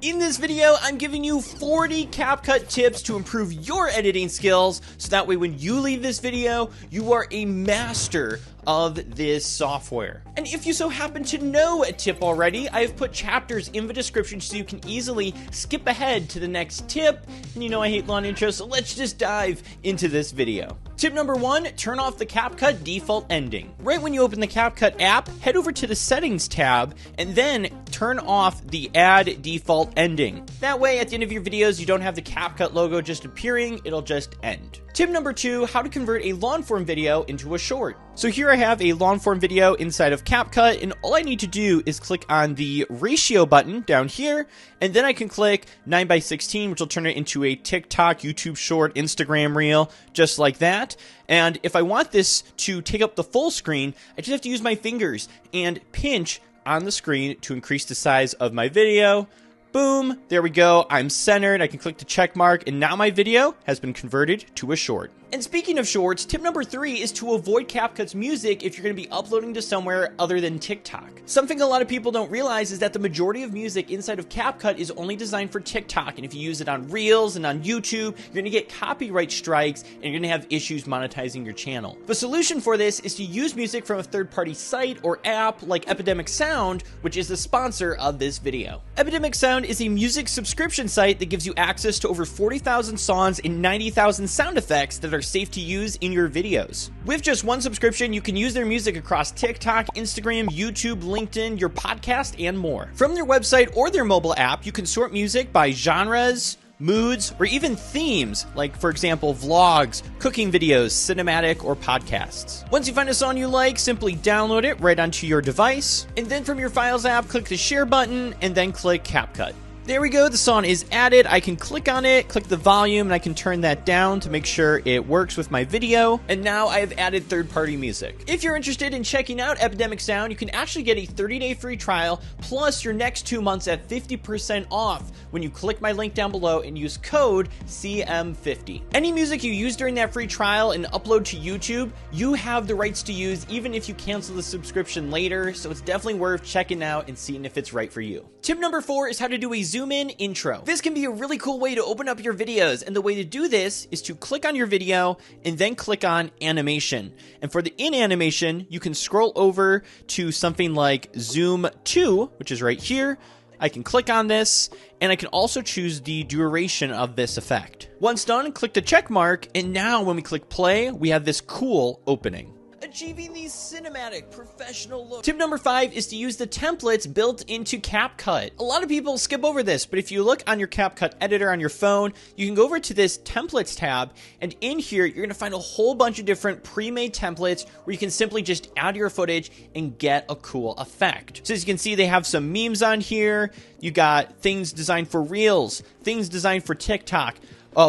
In this video, I'm giving you 40 CapCut tips to improve your editing skills, so that way when you leave this video, you are a master of this software. And if you so happen to know a tip already, I have put chapters in the description so you can easily skip ahead to the next tip. And you know I hate long intros, so let's just dive into this video. Tip number 1, turn off the CapCut default ending. Right when you open the CapCut app, head over to the settings tab and then turn off the add default ending. That way at the end of your videos, you don't have the CapCut logo just appearing, it'll just end. Tip number 2, how to convert a long form video into a short. So here I have a long form video inside of CapCut, and all I need to do is click on the ratio button down here, and then I can click 9:16, which will turn it into a TikTok, YouTube short, Instagram reel, just like that. And if I want this to take up the full screen, I just have to use my fingers and pinch on the screen to increase the size of my video. Boom, there we go, I'm centered, I can click the check mark, and now my video has been converted to a short. And speaking of shorts, tip number 3 is to avoid CapCut's music if you're going to be uploading to somewhere other than TikTok. Something a lot of people don't realize is that the majority of music inside of CapCut is only designed for TikTok, and if you use it on Reels and on YouTube, you're going to get copyright strikes and you're going to have issues monetizing your channel. The solution for this is to use music from a third-party site or app like Epidemic Sound, which is the sponsor of this video. Epidemic Sound is a music subscription site that gives you access to over 40,000 songs and 90,000 sound effects that are safe to use in your videos. With just one subscription, you can use their music across TikTok, Instagram, YouTube, LinkedIn, your podcast, and more. From their website or their mobile app, you can sort music by genres, moods, or even themes, like, for example, vlogs, cooking videos, cinematic, or podcasts. Once you find a song you like, simply download it right onto your device, and then from your Files app, click the Share button, and then click CapCut. There we go, the song is added. I can click on it, click the volume, and I can turn that down to make sure it works with my video. And now I have added third-party music. If you're interested in checking out Epidemic Sound, you can actually get a 30-day free trial, plus your next 2 months at 50% off when you click my link down below and use code CM50. Any music you use during that free trial and upload to YouTube, you have the rights to use even if you cancel the subscription later, so it's definitely worth checking out and seeing if it's right for you. Tip number 4 is how to do a zoom in intro. This can be a really cool way to open up your videos, and the way to do this is to click on your video and then click on animation. And for the in animation, you can scroll over to something like zoom 2, which is right here. I can click on this, and I can also choose the duration of this effect. Once done, click the check mark, and now when we click play, we have this cool opening. Achieving the cinematic professional look. Tip number 5 is to use the templates built into CapCut. A lot of people skip over this, but if you look on your CapCut editor on your phone, you can go over to this templates tab, and in here, you're gonna find a whole bunch of different pre-made templates where you can simply just add your footage and get a cool effect. So as you can see, they have some memes on here. You got things designed for Reels, things designed for TikTok.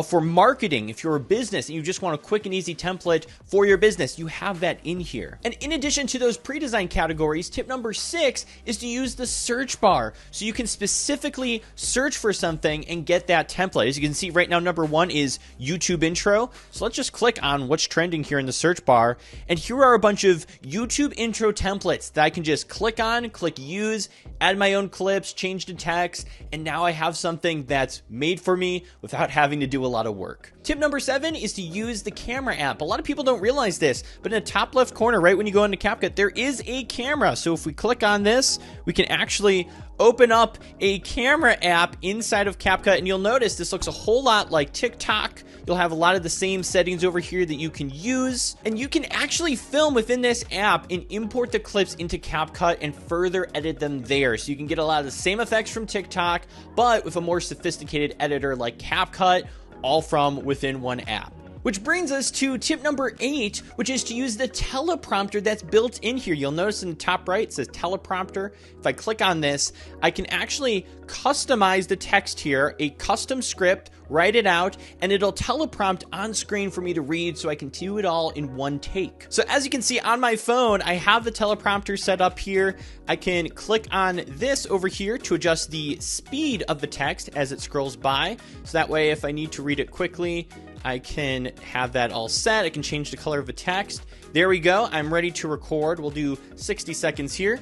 For marketing, if you're a business and you just want a quick and easy template for your business, you have that in here. And in addition to those pre-designed categories, tip number 6 is to use the search bar. So you can specifically search for something and get that template. As you can see right now, number 1 is YouTube intro. So let's just click on what's trending here in the search bar. And here are a bunch of YouTube intro templates that I can just click on, click use, add my own clips, change the text, and now I have something that's made for me without having to do a lot of work. Tip number 7 is to use the camera app. A lot of people don't realize this, but in the top left corner, right when you go into CapCut, there is a camera. So if we click on this, we can actually open up a camera app inside of CapCut, and you'll notice this looks a whole lot like TikTok. You'll have a lot of the same settings over here that you can use, and you can actually film within this app and import the clips into CapCut and further edit them there. So you can get a lot of the same effects from TikTok, but with a more sophisticated editor like CapCut, all from within one app. Which brings us to tip number 8, which is to use the teleprompter that's built in here. You'll notice in the top right, it says teleprompter. If I click on this, I can actually customize the text here, a custom script, write it out, and it'll teleprompt on screen for me to read so I can do it all in one take. So as you can see on my phone, I have the teleprompter set up here. I can click on this over here to adjust the speed of the text as it scrolls by. So that way, if I need to read it quickly, I can have that all set. I can change the color of the text. There we go. I'm ready to record. We'll do 60 seconds here.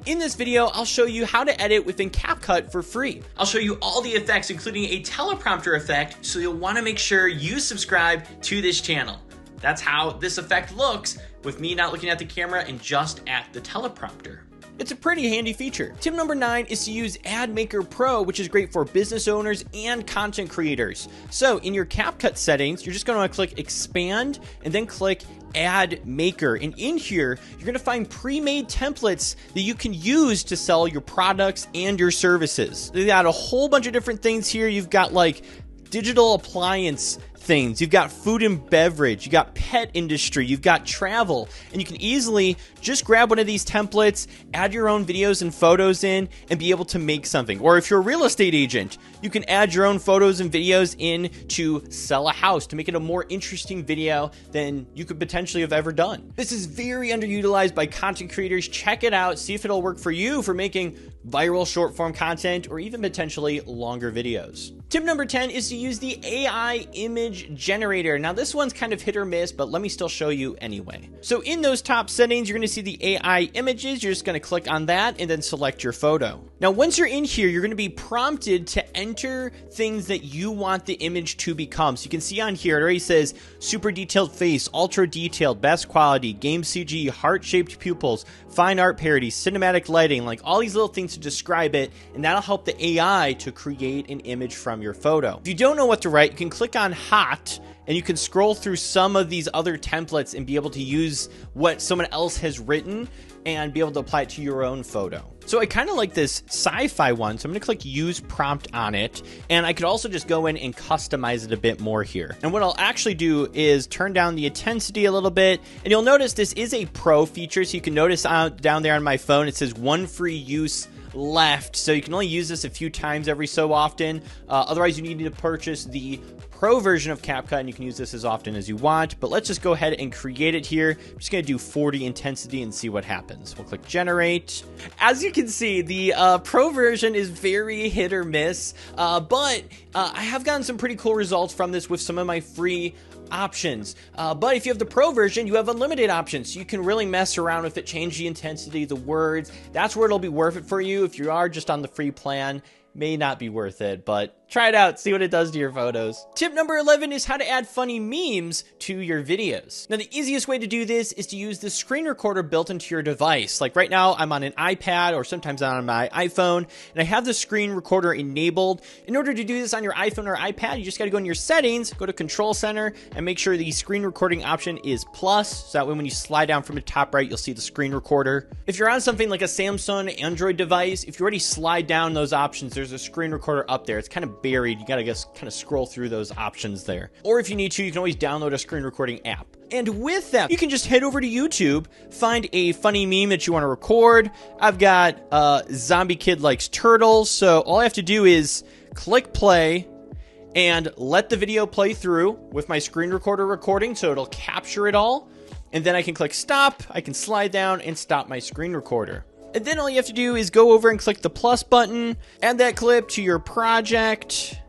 In this video, I'll show you how to edit within CapCut for free. I'll show you all the effects, including a teleprompter effect, so you'll want to make sure you subscribe to this channel. That's how this effect looks with me not looking at the camera and just at the teleprompter. It's a pretty handy feature. Tip number 9 is to use Ad Maker Pro, which is great for business owners and content creators. So in your CapCut settings, you're just going to click expand and then click Ad Maker. And in here, you're going to find pre-made templates that you can use to sell your products and your services. They've got a whole bunch of different things here. You've got like digital appliance things, you've got food and beverage, you got pet industry, you've got travel, and you can easily just grab one of these templates, add your own videos and photos in, and be able to make something. Or if you're a real estate agent, you can add your own photos and videos in to sell a house, to make it a more interesting video than you could potentially have ever done. This is very underutilized by content creators. Check it out, see if it'll work for you for making viral short form content or even potentially longer videos. Tip number 10 is to use the AI image generator. Now this one's kind of hit or miss, but let me still show you anyway. So in those top settings, you're going to see the AI images. You're just going to click on that and then select your photo. Now once you're in here, you're going to be prompted to enter things that you want the image to become. So you can see on here, it already says super detailed face, ultra detailed, best quality, game CG, heart-shaped pupils, fine art parody, cinematic lighting, like all these little things to describe it, and that'll help the AI to create an image from your photo. If you don't know what to write, you can click on hot and you can scroll through some of these other templates and be able to use what someone else has written and be able to apply it to your own photo. So I kind of like this sci-fi one, so I'm going to click use prompt on it, and I could also just go in and customize it a bit more here. And what I'll actually do is turn down the intensity a little bit, and you'll notice this is a pro feature, so you can notice down there on my phone it says one free use left, so you can only use this a few times every so often. Otherwise you need to purchase the pro version of CapCut and you can use this as often as you want, but let's just go ahead and create it here. I'm just going to do 40 intensity and see what happens. We'll click generate. As you can see, the pro version is very hit or miss, but I have gotten some pretty cool results from this with some of my free options. But if you have the pro version, you have unlimited options. So you can really mess around with it, change the intensity, the words. That's where it'll be worth it for you. If you are just on the free plan, may not be worth it, but try it out, see what it does to your photos. Tip number 11 is how to add funny memes to your videos. Now, the easiest way to do this is to use the screen recorder built into your device. Like right now, I'm on an iPad or sometimes on my iPhone, and I have the screen recorder enabled. In order to do this on your iPhone or iPad, you just gotta go in your settings, go to Control Center, and make sure the screen recording option is plus, so that way when you slide down from the top right, you'll see the screen recorder. If you're on something like a Samsung Android device, if you already slide down those options, there's a screen recorder up there. It's kind of buried. You gotta just kind of scroll through those options there. Or if you need to, you can always download a screen recording app. And with that, you can just head over to YouTube, find a funny meme that you want to record. I've got Zombie Kid Likes Turtles, so all I have to do is click play and let the video play through with my screen recorder recording, so it'll capture it all. And then I can click stop, I can slide down and stop my screen recorder. And then all you have to do is go over and click the plus button, add that clip to your project,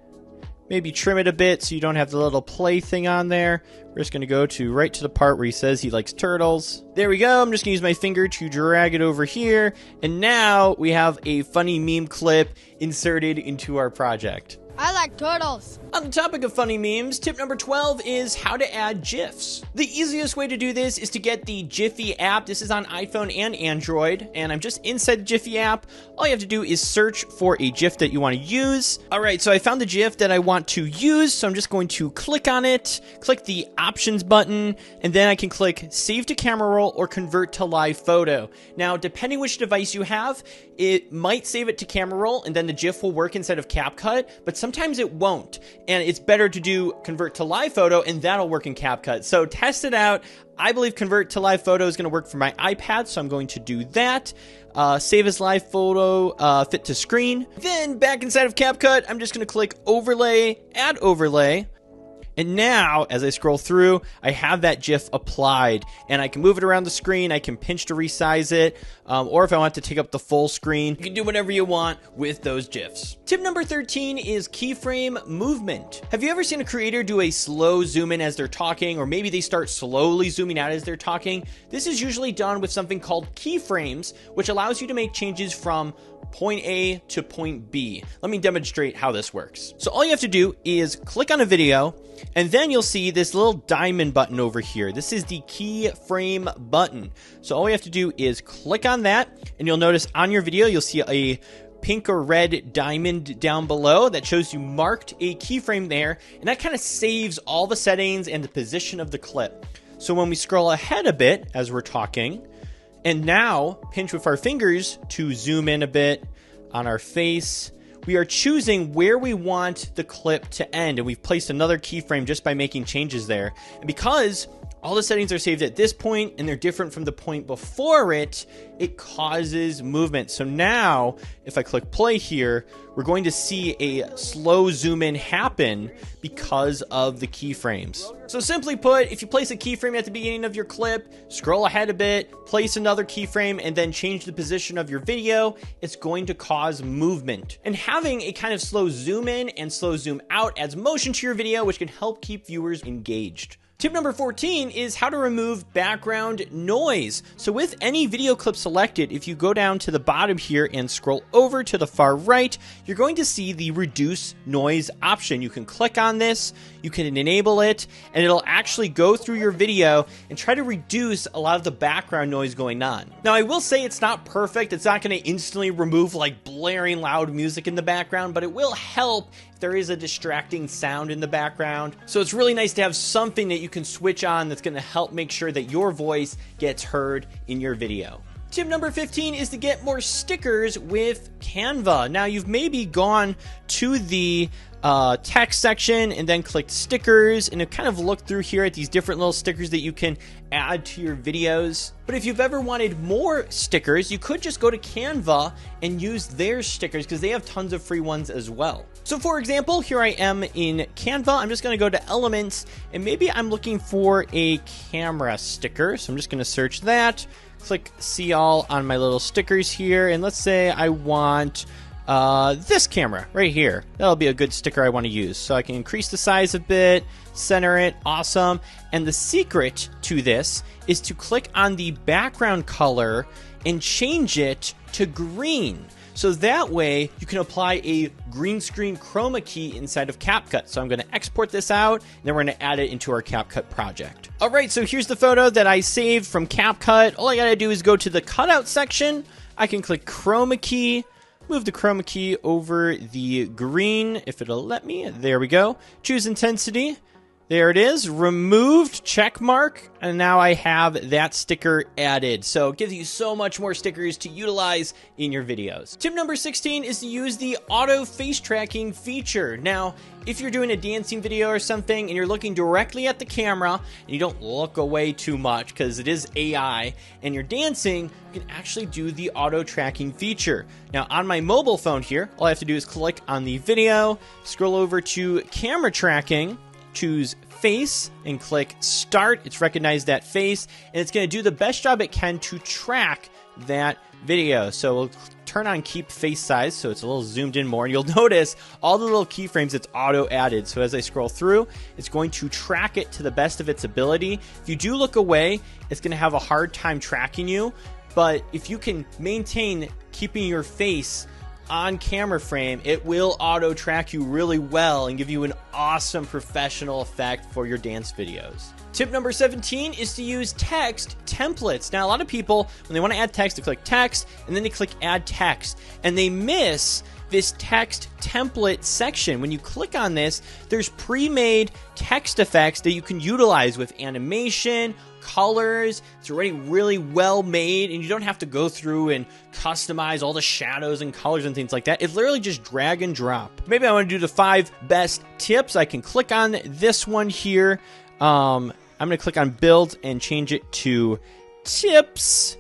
maybe trim it a bit so you don't have the little play thing on there. We're just going to go right to the part where he says he likes turtles. There we go. I'm just going to use my finger to drag it over here. And now we have a funny meme clip inserted into our project. I like turtles. On the topic of funny memes, tip number 12 is how to add GIFs. The easiest way to do this is to get the Jiffy app. This is on iPhone and Android, and I'm just inside the Jiffy app. All you have to do is search for a GIF that you want to use. All right, so I found the GIF that I want to use, so I'm just going to click on it, click the options button, and then I can click save to camera roll or convert to live photo. Now, depending which device you have, it might save it to camera roll, and then the GIF will work inside of CapCut, but sometimes it won't. And it's better to do convert to live photo, and that'll work in CapCut. So test it out. I believe convert to live photo is going to work for my iPad, so I'm going to do that. Save as live photo, fit to screen. Then back inside of CapCut, I'm just going to click overlay, add overlay. And now, as I scroll through, I have that GIF applied, and I can move it around the screen, I can pinch to resize it, or if I want to take up the full screen, you can do whatever you want with those GIFs. Tip number 13 is keyframe movement. Have you ever seen a creator do a slow zoom in as they're talking, or maybe they start slowly zooming out as they're talking? This is usually done with something called keyframes, which allows you to make changes from point A to point B. Let me demonstrate how this works. So all you have to do is click on a video, and then you'll see this little diamond button over here. This is the keyframe button. So all you have to do is click on that, and you'll notice on your video, you'll see a pink or red diamond down below that shows you marked a keyframe there, and that kind of saves all the settings and the position of the clip. So when we scroll ahead a bit as we're talking, and now pinch with our fingers to zoom in a bit on our face, we are choosing where we want the clip to end, and we've placed another keyframe just by making changes there. And because all the settings are saved at this point and they're different from the point before it, it causes movement. So now if I click play here, we're going to see a slow zoom in happen because of the keyframes. So simply put, if you place a keyframe at the beginning of your clip, scroll ahead a bit, place another keyframe, and then change the position of your video, it's going to cause movement. And having a kind of slow zoom in and slow zoom out adds motion to your video, which can help keep viewers engaged. Tip number 14 is how to remove background noise. So with any video clip selected, if you go down to the bottom here and scroll over to the far right, you're going to see the reduce noise option. You can click on this, you can enable it, and it'll actually go through your video and try to reduce a lot of the background noise going on. Now, I will say it's not perfect. It's not going to instantly remove like blaring loud music in the background, but it will help if there is a distracting sound in the background. So it's really nice to have something that you can switch on that's going to help make sure that your voice gets heard in your video. Tip number 15 is to get more stickers with Canva. Now, you've maybe gone to the text section and then clicked stickers, and have kind of looked through here at these different little stickers that you can add to your videos. But if you've ever wanted more stickers, you could just go to Canva and use their stickers, because they have tons of free ones as well. So for example, here I am in Canva. I'm just going to go to elements, and maybe I'm looking for a camera sticker. So I'm just going to search that, click see all on my little stickers here, and let's say I want this camera right here. That'll be a good sticker I want to use. So I can increase the size a bit, center it, awesome. And the secret to this is to click on the background color and change it to green. So that way you can apply a green screen chroma key inside of CapCut. So I'm going to export this out, and then we're going to add it into our CapCut project. All right, so here's the photo that I saved from CapCut. All I got to do is go to the cutout section. I can click chroma key, move the chroma key over the green, if it'll let me. There we go. Choose intensity. There it is, removed, check mark, and now I have that sticker added. So it gives you so much more stickers to utilize in your videos. Tip number 16 is to use the auto face tracking feature. Now, if you're doing a dancing video or something and you're looking directly at the camera and you don't look away too much because it is AI and you're dancing, you can actually do the auto tracking feature. Now, on my mobile phone here, all I have to do is click on the video, scroll over to camera tracking, choose face, and click start. It's recognized that face, and it's going to do the best job it can to track that video. So we'll turn on keep face size so it's a little zoomed in more, and you'll notice all the little keyframes it's auto added. So as I scroll through, it's going to track it to the best of its ability. If you do look away, it's going to have a hard time tracking you, but if you can maintain keeping your face on camera frame, it will auto track you really well and give you an awesome professional effect for your dance videos. Tip number 17 is to use text templates. Now, a lot of people, when they want to add text, they click text and then they click add text, and they miss this text template section. When you click on this, there's pre-made text effects that you can utilize with animation, colors. It's already really well made, and you don't have to go through and customize all the shadows and colors and things like that. It's literally just drag and drop. Maybe I want to do the 5 best tips. I can click on this one here. I'm going to click on build and change it to tips.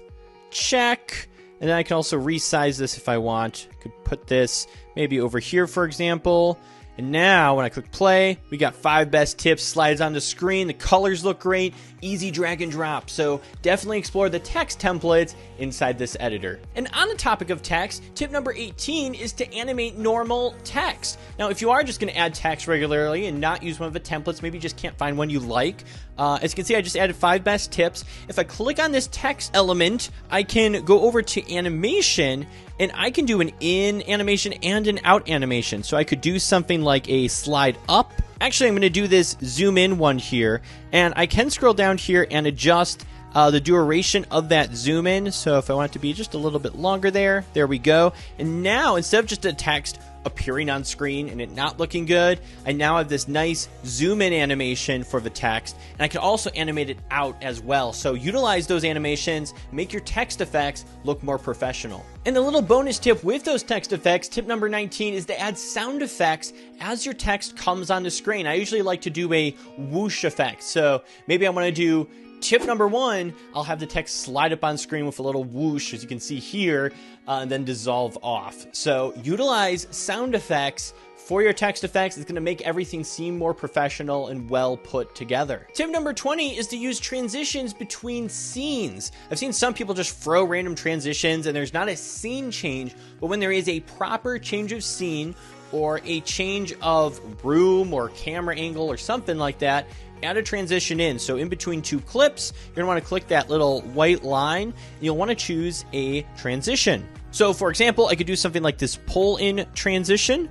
Check. And then I can also resize this if I want. I could put this maybe over here, for example. And now when I click play, we got 5 best tips slides on the screen. The colors look great, easy drag and drop. So definitely explore the text templates inside this editor. And on the topic of text, tip number 18 is to animate normal text. Now, if you are just going to add text regularly and not use one of the templates, maybe you just can't find one you like. As you can see, I just added 5 best tips. If I click on this text element, I can go over to animation and I can do an in animation and an out animation. So I could do something like a slide up. Actually, I'm going to do this zoom in one here, and I can scroll down here and adjust the duration of that zoom in. So if I want it to be just a little bit longer there we go. And now instead of just a text appearing on screen and it not looking good, I now have this nice zoom in animation for the text, and I can also animate it out as well. So utilize those animations, make your text effects look more professional. And a little bonus tip with those text effects, tip number 19, is to add sound effects as your text comes on the screen. I usually like to do a whoosh effect. So maybe I want to do tip number 1, I'll have the text slide up on screen with a little whoosh, as you can see here, and then dissolve off. So utilize sound effects for your text effects. It's going to make everything seem more professional and well put together. Tip number 20 is to use transitions between scenes. I've seen some people just throw random transitions and there's not a scene change, but when there is a proper change of scene or a change of room or camera angle or something like that, add a transition in. So in between 2 clips, you're going to want to click that little white line, and you'll want to choose a transition. So for example, I could do something like this pull in transition,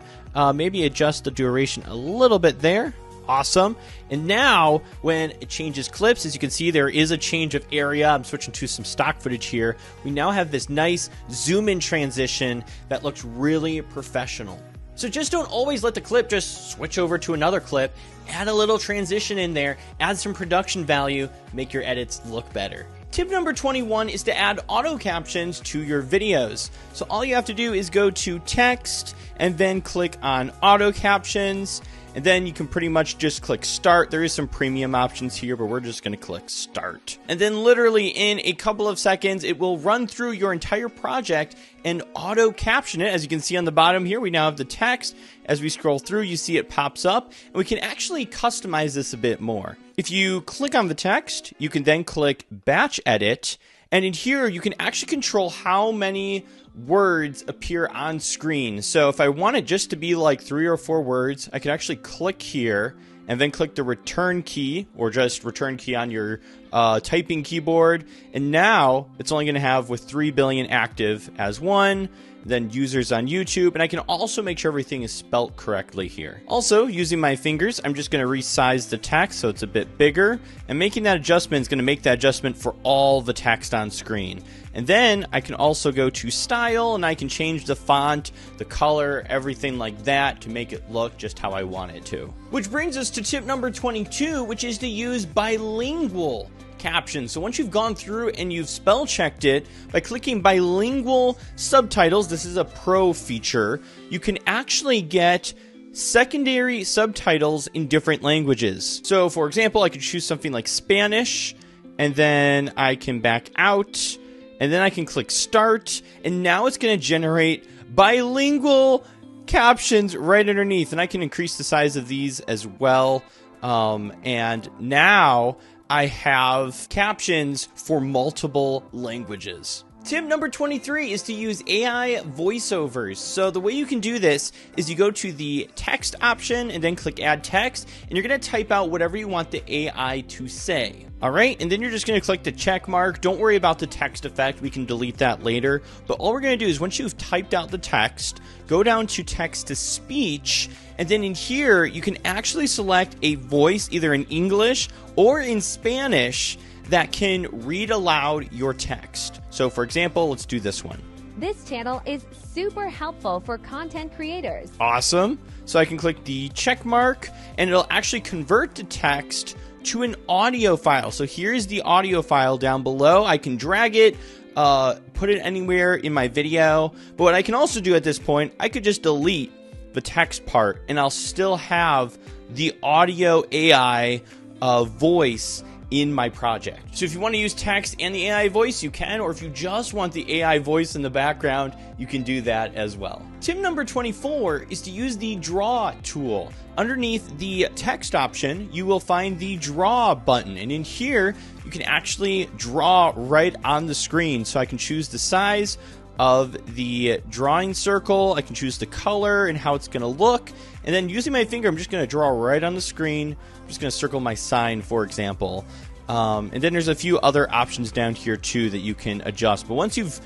maybe adjust the duration a little bit there. Awesome. And now when it changes clips, as you can see, there is a change of area. I'm switching to some stock footage here. We now have this nice zoom in transition that looks really professional. So just don't always let the clip just switch over to another clip. Add a little transition in there, add some production value, make your edits look better. Tip number 21 is to add auto captions to your videos. So all you have to do is go to text and then click on auto captions. And then you can pretty much just click start. There is some premium options here, but we're just going to click start. And then literally in a couple of seconds, it will run through your entire project and auto caption it. As you can see on the bottom here, we now have the text. As we scroll through, you see it pops up, and we can actually customize this a bit more. If you click on the text, you can then click batch edit. And in here, you can actually control how many words appear on screen. So if I want it just to be like 3 or 4 words, I can actually click here and then click the return key, or just return key on your typing keyboard. And now it's only going to have with 3 billion active as 1, then users on YouTube, and I can also make sure everything is spelt correctly here. Also, using my fingers, I'm just going to resize the text so it's a bit bigger, and making that adjustment is going to make that adjustment for all the text on screen. And then I can also go to style, and I can change the font, the color, everything like that to make it look just how I want it to. Which brings us to tip number 22, which is to use bilingual captions. So once you've gone through and you've spell checked it, by clicking bilingual subtitles, this is a pro feature, you can actually get secondary subtitles in different languages. So for example, I could choose something like Spanish, and then I can back out, and then I can click start, and now it's going to generate bilingual captions right underneath, and I can increase the size of these as well. And now I have captions for multiple languages. Tip number 23 is to use AI voiceovers. So the way you can do this is you go to the text option and then click add text, and you're going to type out whatever you want the AI to say. All right, and then you're just going to click the check mark. Don't worry about the text effect. We can delete that later. But all we're going to do is once you've typed out the text, go down to text to speech, and then in here, you can actually select a voice either in English or in Spanish that can read aloud your text. So for example, let's do this one. This channel is super helpful for content creators. Awesome. So I can click the check mark, and it'll actually convert the text to an audio file. So here's the audio file down below. I can drag it, put it anywhere in my video. But what I can also do at this point, I could just delete the text part, and I'll still have the audio AI voice in my project. So if you want to use text and the AI voice, you can, or if you just want the AI voice in the background, you can do that as well. Tip number 24 is to use the draw tool. Underneath the text option, you will find the draw button. And in here, you can actually draw right on the screen. So I can choose the size of the drawing circle. I can choose the color and how it's going to look. And then using my finger, I'm just going to draw right on the screen. I'm just going to circle my sign, for example. And then there's a few other options down here too that you can adjust. But once you've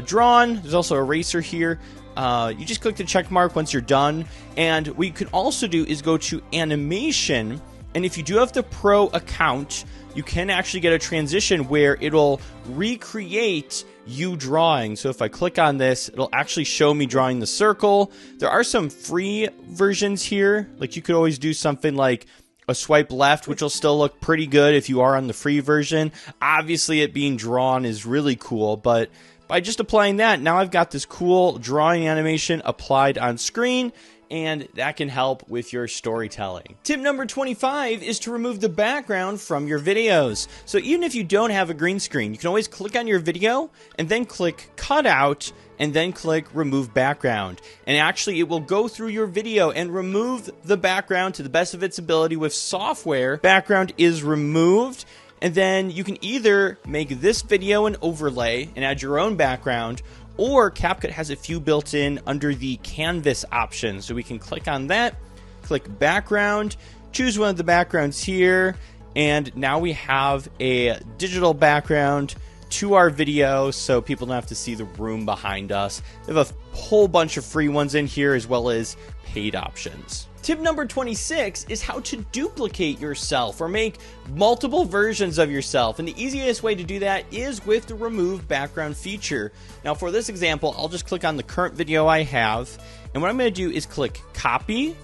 drawn, there's also a eraser here. You just click the check mark once you're done. And what you can also do is go to animation. And if you do have the Pro account, you can actually get a transition where it'll recreate you drawing. So if I click on this, it'll actually show me drawing the circle. There are some free versions here. Like you could always do something like a swipe left, which will still look pretty good if you are on the free version. Obviously, it being drawn is really cool, but by just applying that, now I've got this cool drawing animation applied on screen, and that can help with your storytelling. Tip number 25 is to remove the background from your videos. So even if you don't have a green screen, you can always click on your video and then click cut out and then click remove background. And actually it will go through your video and remove the background to the best of its ability with software. Background is removed. And then you can either make this video an overlay and add your own background, or CapCut has a few built in under the canvas option. So we can click on that, click background, choose one of the backgrounds here, and now we have a digital background to our video so people don't have to see the room behind us. We have a whole bunch of free ones in here as well as paid options. Tip number 26 is how to duplicate yourself or make multiple versions of yourself. And the easiest way to do that is with the remove background feature. Now for this example, I'll just click on the current video I have. And what I'm going to do is click copy.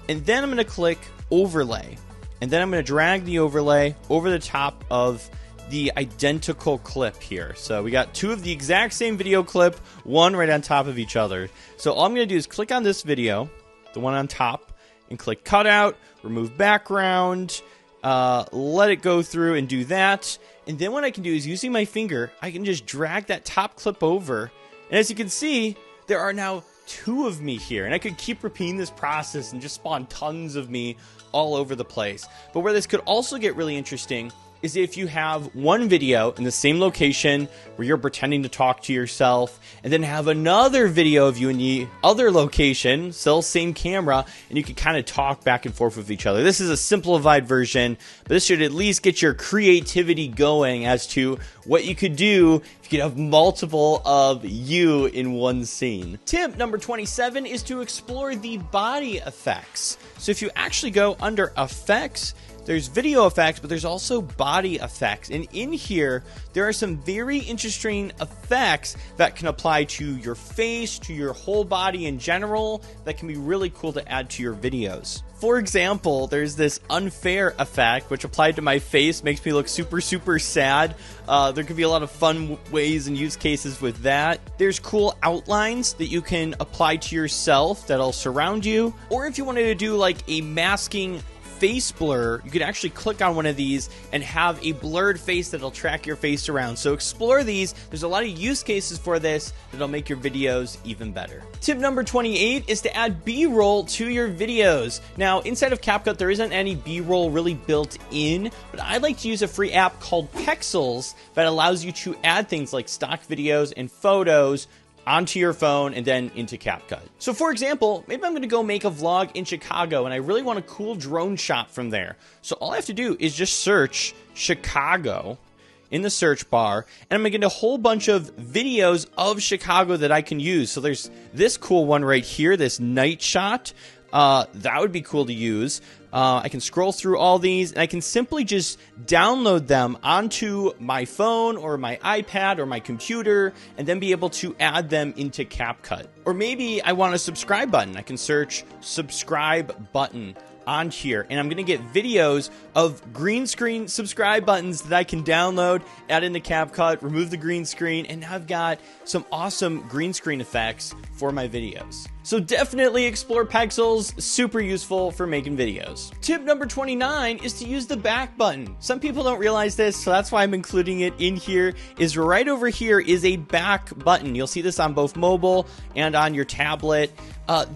And then I'm going to click overlay. And then I'm going to drag the overlay over the top of the identical clip here. So we got two of the exact same video clip, one right on top of each other. So all I'm going to do is click on this video, the one on top, and click cutout, remove background, let it go through and do that. And then what I can do is using my finger, I can just drag that top clip over. And as you can see, there are now two of me here. And I could keep repeating this process and just spawn tons of me all over the place. But where this could also get really interesting is if you have one video in the same location where you're pretending to talk to yourself, and then have another video of you in the other location, still same camera, and you can kind of talk back and forth with each other. This is a simplified version, but this should at least get your creativity going as to what you could do if you could have multiple of you in one scene. Tip number 27 is to explore the body effects. So if you actually go under effects, there's video effects, but there's also body effects. And in here, there are some very interesting effects that can apply to your face, to your whole body in general, that can be really cool to add to your videos. For example, there's this unfair effect, which applied to my face makes me look super, super sad. There could be a lot of fun ways and use cases with that. There's cool outlines that you can apply to yourself that'll surround you. Or if you wanted to do like a masking face blur, you could actually click on one of these and have a blurred face that'll track your face around. So explore these. There's a lot of use cases for this that'll make your videos even better. Tip number 28 is to add B-roll to your videos. Now, inside of CapCut, there isn't any B-roll really built in, but I like to use a free app called Pexels that allows you to add things like stock videos and photos onto your phone and then into CapCut. So for example, maybe I'm gonna go make a vlog in Chicago and I really want a cool drone shot from there. So all I have to do is just search Chicago in the search bar, and I'm gonna get a whole bunch of videos of Chicago that I can use. So there's this cool one right here, this night shot. That would be cool to use. I can scroll through all these and I can simply just download them onto my phone or my iPad or my computer and then be able to add them into CapCut. Or maybe I want a subscribe button. I can search subscribe button on here and I'm going to get videos of green screen subscribe buttons that I can download, add into CapCut, remove the green screen, and now I've got some awesome green screen effects for my videos. So definitely explore Pexels, super useful for making videos. photos. Tip number 29 is to use the back button. Some people don't realize this, so that's why I'm including it in here, is right over here is a back button. You'll see this on both mobile and on your tablet.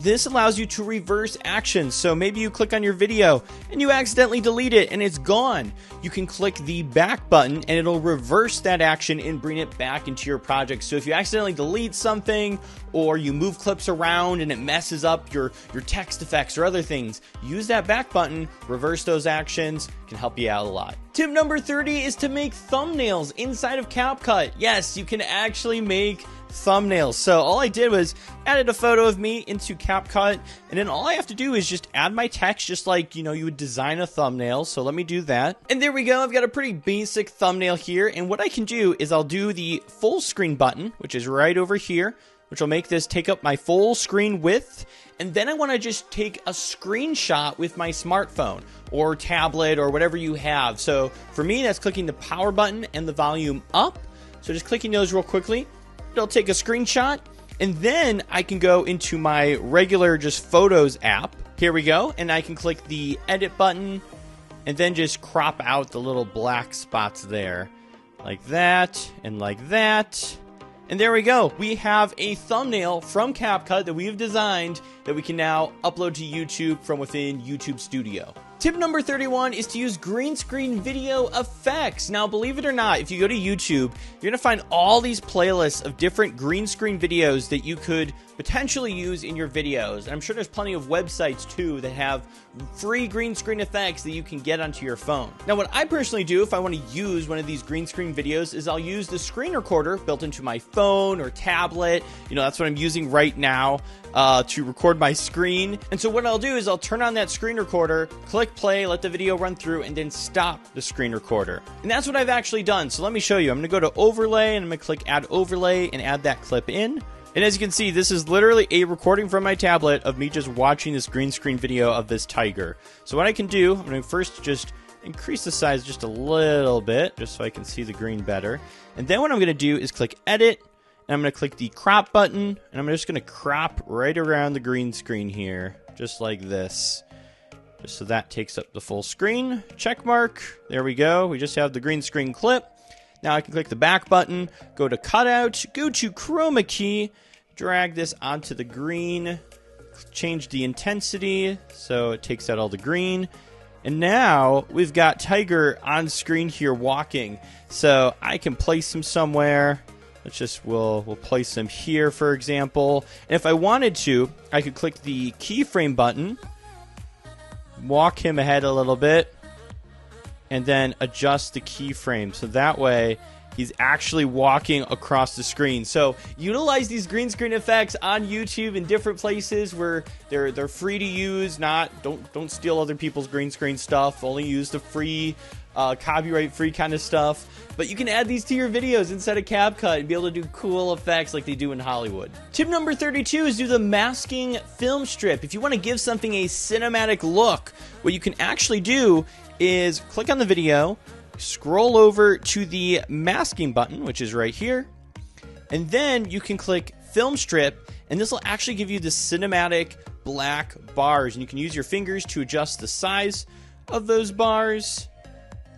This allows you to reverse actions. So maybe you click on your video and you accidentally delete it and it's gone. You can click the back button and it'll reverse that action and bring it back into your project. So if you accidentally delete something or you move clips around and it messes up your text effects or other things, use that back button, reverse those actions, can help you out a lot. Tip number 30 is to make thumbnails inside of CapCut. Yes, you can actually make thumbnails. So all I did was added a photo of me into CapCut, and then all I have to do is just add my text, just like, you would design a thumbnail. So let me do that. And there we go. I've got a pretty basic thumbnail here. And what I can do is I'll do the full screen button, which is right over here, which will make this take up my full screen width. And then I want to just take a screenshot with my smartphone or tablet or whatever you have. So for me, that's clicking the power button and the volume up. So just clicking those real quickly. It'll take a screenshot, and then I can go into my regular just Photos app. Here we go, and I can click the edit button, and then just crop out the little black spots there. Like that, and like that. And there we go. We have a thumbnail from CapCut that we've designed that we can now upload to YouTube from within YouTube Studio. Tip number 31 is to use green screen video effects. Now, believe it or not, if you go to YouTube, you're going to find all these playlists of different green screen videos that you could potentially use in your videos. And I'm sure there's plenty of websites too that have free green screen effects that you can get onto your phone. Now, what I personally do if I want to use one of these green screen videos is I'll use the screen recorder built into my phone or tablet. That's what I'm using right now to record my screen. And so what I'll do is I'll turn on that screen recorder, click play, let the video run through, and then stop the screen recorder. And that's what I've actually done. So let me show you. I'm going to go to overlay and I'm going to click add overlay and add that clip in. And as you can see, this is literally a recording from my tablet of me just watching this green screen video of this tiger. So what I can do, I'm going to first just increase the size just a little bit, just so I can see the green better. And then what I'm going to do is click edit, and I'm going to click the crop button, and I'm just going to crop right around the green screen here, just like this. Just so that takes up the full screen. Check mark. There we go. We just have the green screen clip. Now I can click the back button, go to cutout, go to chroma key, drag this onto the green, change the intensity so it takes out all the green. And now we've got Tiger on screen here walking. So I can place him somewhere. We'll place him here, for example. And if I wanted to, I could click the keyframe button, walk him ahead a little bit, and then adjust the keyframe. So that way he's actually walking across the screen. So utilize these green screen effects on YouTube in different places where they're free to use. Don't steal other people's green screen stuff. Only use the free copyright free kind of stuff. But you can add these to your videos inside of CapCut and be able to do cool effects like they do in Hollywood. Tip number 32 is do the masking film strip. If you want to give something a cinematic look, what you can actually do is click on the video, scroll over to the masking button, which is right here, and then you can click film strip, and this will actually give you the cinematic black bars, and you can use your fingers to adjust the size of those bars.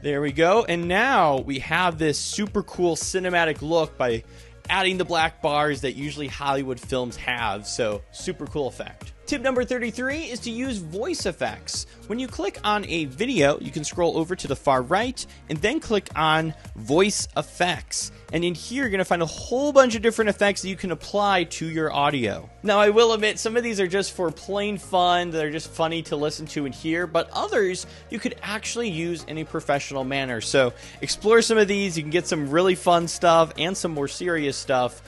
There we go. And now we have this super cool cinematic look by adding the black bars that usually Hollywood films have. So super cool effect. Tip number 33 is to use voice effects. When you click on a video, you can scroll over to the far right and then click on voice effects. And in here, you're going to find a whole bunch of different effects that you can apply to your audio. Now, I will admit, some of these are just for plain fun. They're just funny to listen to and hear. But others, you could actually use in a professional manner. So explore some of these. You can get some really fun stuff and some more serious stuff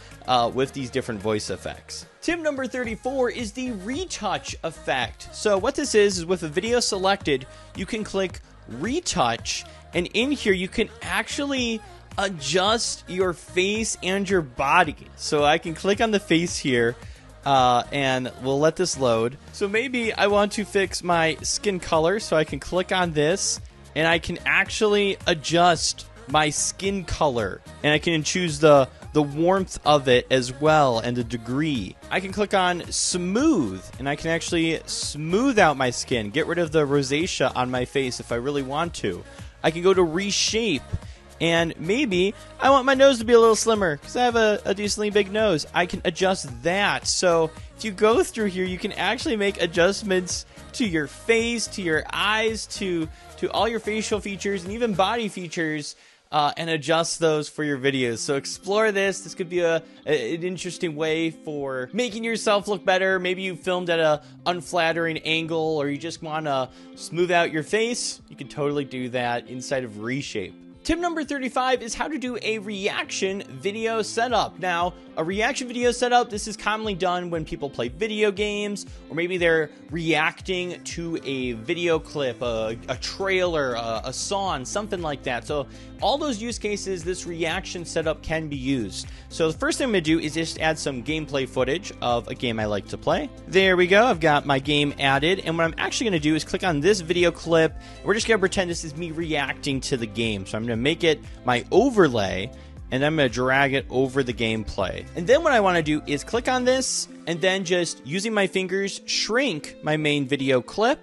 with these different voice effects. Tip number 34 is the retouch effect. So what this is with a video selected, you can click retouch, and in here you can actually adjust your face and your body. So I can click on the face here and we'll let this load. So maybe I want to fix my skin color, so I can click on this and I can actually adjust my skin color, and I can choose the the warmth of it as well and the degree. I can click on smooth, and I can actually smooth out my skin, get rid of the rosacea on my face if I really want to. I can go to reshape, and maybe I want my nose to be a little slimmer because I have a decently big nose. I can adjust that. So if you go through here, you can actually make adjustments to your face, to your eyes, to all your facial features and even body features, and adjust those for your videos. So explore this. This could be an interesting way for making yourself look better. Maybe you filmed at an unflattering angle, or you just want to smooth out your face. You can totally do that inside of Reshape. Tip number 35 is how to do a reaction video setup. Now, a reaction video setup, this is commonly done when people play video games, or maybe they're reacting to a video clip, a trailer, a song, something like that. So all those use cases, this reaction setup can be used. So the first thing I'm going to do is just add some gameplay footage of a game I like to play. There we go. I've got my game added. And what I'm actually going to do is click on this video clip. We're just going to pretend this is me reacting to the game. So I'm going to make it my overlay, and I'm going to drag it over the gameplay. And then what I want to do is click on this, and then just using my fingers, shrink my main video clip,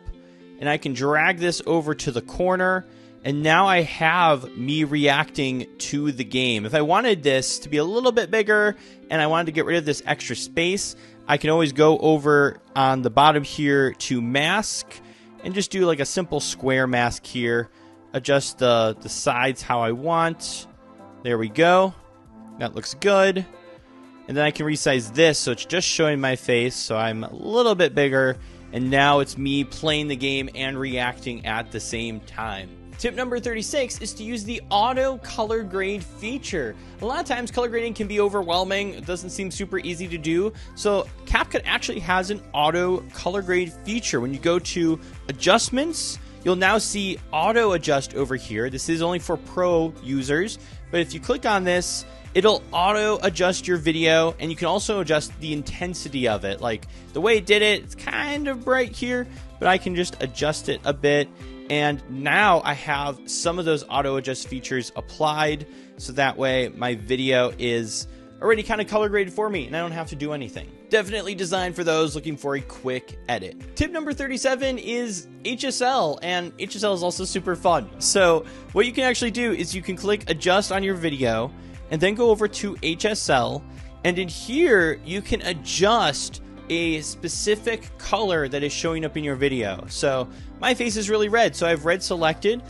and I can drag this over to the corner, and now I have me reacting to the game. If I wanted this to be a little bit bigger, and I wanted to get rid of this extra space, I can always go over on the bottom here to mask, and just do like a simple square mask here. Adjust the sides how I want. There we go. That looks good. And then I can resize this so it's just showing my face, so I'm a little bit bigger. And now it's me playing the game and reacting at the same time. Tip number 36 is to use the auto color grade feature. A lot of times color grading can be overwhelming. It doesn't seem super easy to do. So CapCut actually has an auto color grade feature. When you go to adjustments, you'll now see auto adjust over here. This is only for pro users, but if you click on this, it'll auto adjust your video, and you can also adjust the intensity of it. Like the way it did it, it's kind of bright here, but I can just adjust it a bit. And now I have some of those auto adjust features applied, so that way my video is already kind of color graded for me and I don't have to do anything. Definitely designed for those looking for a quick edit. Tip number 37 is HSL, and HSL is also super fun. So what you can actually do is you can click adjust on your video and then go over to HSL, and in here you can adjust a specific color that is showing up in your video. So my face is really red, so I have red selected.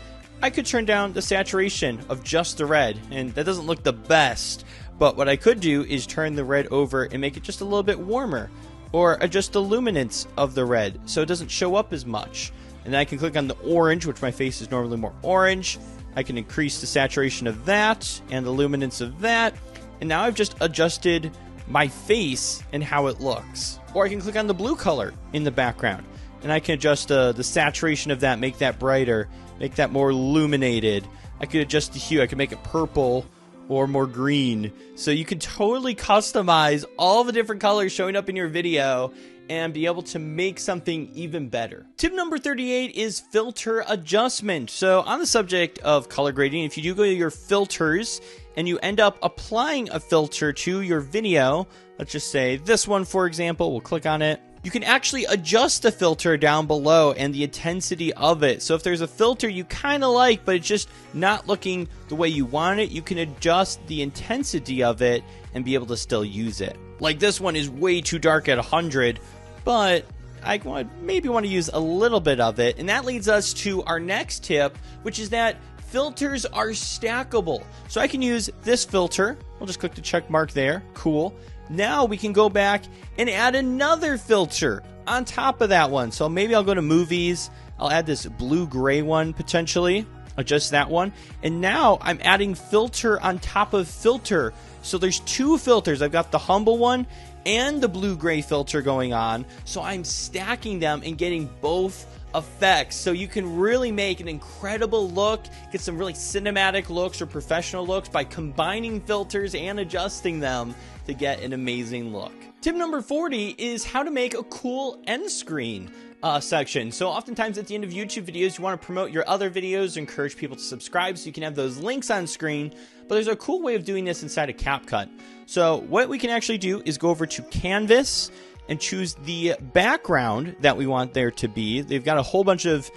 I could turn down the saturation of just the red, and that doesn't look the best. But what I could do is turn the red over and make it just a little bit warmer, or adjust the luminance of the red so it doesn't show up as much. And then I can click on the orange, which my face is normally more orange. I can increase the saturation of that and the luminance of that. And now I've just adjusted my face and how it looks. Or I can click on the blue color in the background, and I can adjust the saturation of that, make that brighter, make that more illuminated. I could adjust the hue. I could make it purple or more green. So you can totally customize all the different colors showing up in your video and be able to make something even better. Tip number 38 is filter adjustment. So on the subject of color grading, if you do go to your filters and you end up applying a filter to your video, let's just say this one, for example, we'll click on it. You can actually adjust the filter down below and the intensity of it. So if there's a filter you kind of like, but it's just not looking the way you want it, you can adjust the intensity of it and be able to still use it. Like this one is way too dark at 100, but I maybe want to use a little bit of it. And that leads us to our next tip, which is that filters are stackable. So I can use this filter. I'll just click the check mark there. Cool. Now we can go back and add another filter on top of that one. So maybe I'll go to movies. I'll add this blue-gray one potentially. Adjust that one. And now I'm adding filter on top of filter. So there's two filters. I've got the humble one and the blue-gray filter going on. So I'm stacking them and getting both effects. So you can really make an incredible look, get some really cinematic looks or professional looks by combining filters and adjusting them to get an amazing look. Tip number 40 is how to make a cool end screen. section. So oftentimes at the end of YouTube videos, you want to promote your other videos, encourage people to subscribe so you can have those links on screen. But there's a cool way of doing this inside of CapCut. So what we can actually do is go over to Canvas and choose the background that we want there to be. They've got a whole bunch of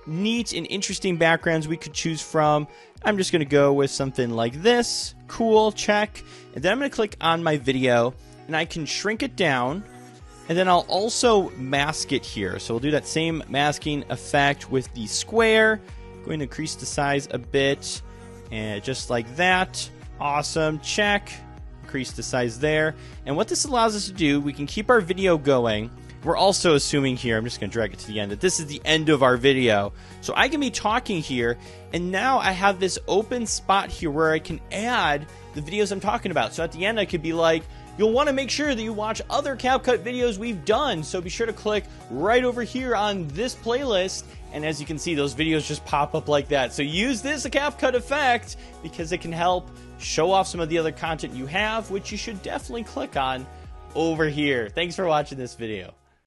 neat and interesting backgrounds we could choose from. I'm just going to go with something like this. Cool, check. And then I'm going to click on my video and I can shrink it down. And then I'll also mask it here. So we'll do that same masking effect with the square. Going to increase the size a bit. And just like that. Awesome. Check. Increase the size there. And what this allows us to do, we can keep our video going. We're also assuming here, I'm just going to drag it to the end, that this is the end of our video. So I can be talking here, and now I have this open spot here where I can add the videos I'm talking about. So at the end, I could be like, you'll want to make sure that you watch other CapCut videos we've done. So be sure to click right over here on this playlist. And as you can see, those videos just pop up like that. So use this CapCut effect because it can help show off some of the other content you have, which you should definitely click on over here. Thanks for watching this video.